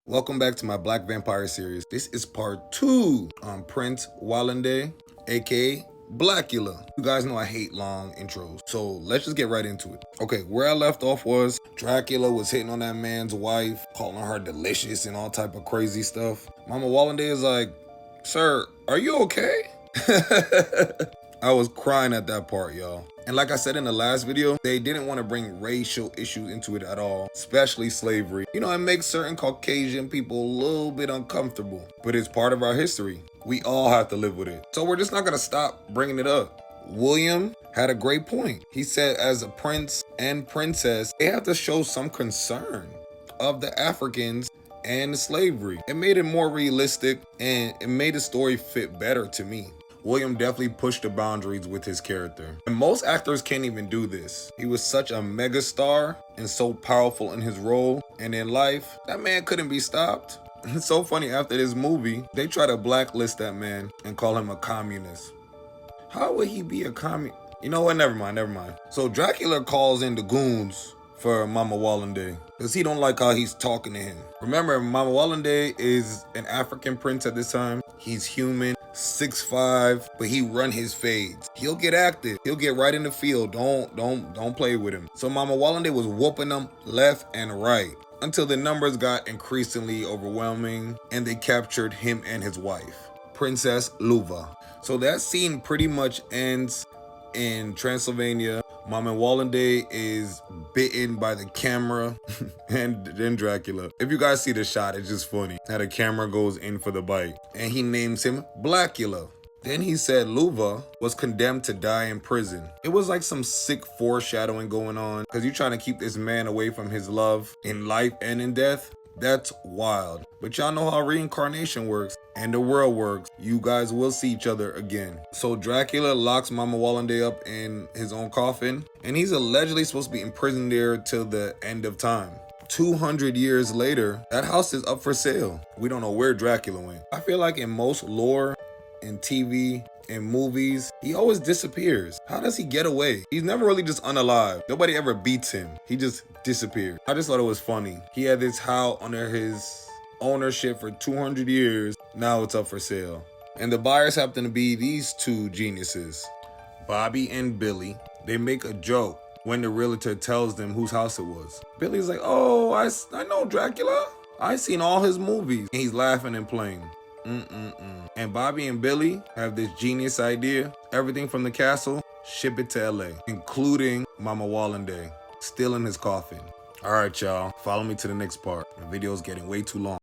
Welcome back to my Black Vampire series. This is part 2 on Prince Wallende, aka Blacula. You guys know I hate long intros, so let's just get right into it. Okay, where I left off was Dracula was hitting on that man's wife, calling her delicious and all type of crazy stuff. Mama Wallende is like, "Sir, are you okay?" I was crying at that part, y'all. And like I said in the last video, they didn't want to bring racial issues into it at all, especially slavery. You know, it makes certain Caucasian people a little bit uncomfortable, but it's part of our history. We all have to live with it. So we're just not going to stop bringing it up. William had a great point. He said as a prince and princess, they have to show some concern of the Africans and slavery. It made it more realistic and it made the story fit better to me. William definitely pushed the boundaries with his character. And most actors can't even do this. He was such a megastar and so powerful in his role and in life. That man couldn't be stopped. It's so funny, after this movie, they try to blacklist that man and call him a communist. How would he be a communist? You know what, never mind. So Dracula calls in the goons for Mama Wallende because he don't like how he's talking to him. Remember, Mama Wallende is an African prince at this time. He's human, 6'5", but he run his fades. He'll get active. He'll get right in the field. Don't play with him. So Mama Wallende was whooping them left and right until the numbers got increasingly overwhelming and they captured him and his wife, Princess Luva. So that scene pretty much ends in Transylvania. Mama Wallende is bitten by the camera and then Dracula. If you guys see the shot, it's just funny how the camera goes in for the bite. And he names him Blacula. Then he said Luva was condemned to die in prison. It was like some sick foreshadowing going on because you're trying to keep this man away from his love in life and in death. That's wild. But y'all know how reincarnation works and the world works. You guys will see each other again. So Dracula locks Mama Wallende up in his own coffin, and he's allegedly supposed to be imprisoned there till the end of time. 200 years later, that house is up for sale. We don't know where Dracula went. I feel like in most lore, in TV, in movies, he always disappears. How does he get away? He's never really just unalive. Nobody ever beats him. He just disappeared. I just thought it was funny. He had this house under his ownership for 200 years. Now it's up for sale. And the buyers happen to be these two geniuses, Bobby and Billy. They make a joke when the realtor tells them whose house it was. Billy's like, "Oh, I know Dracula. I seen all his movies." And he's laughing and playing. And Bobby and Billy have this genius idea. Everything from the castle, ship it to LA, including Mama Wallende, still in his coffin. All right, y'all, follow me to the next part. The video's getting way too long.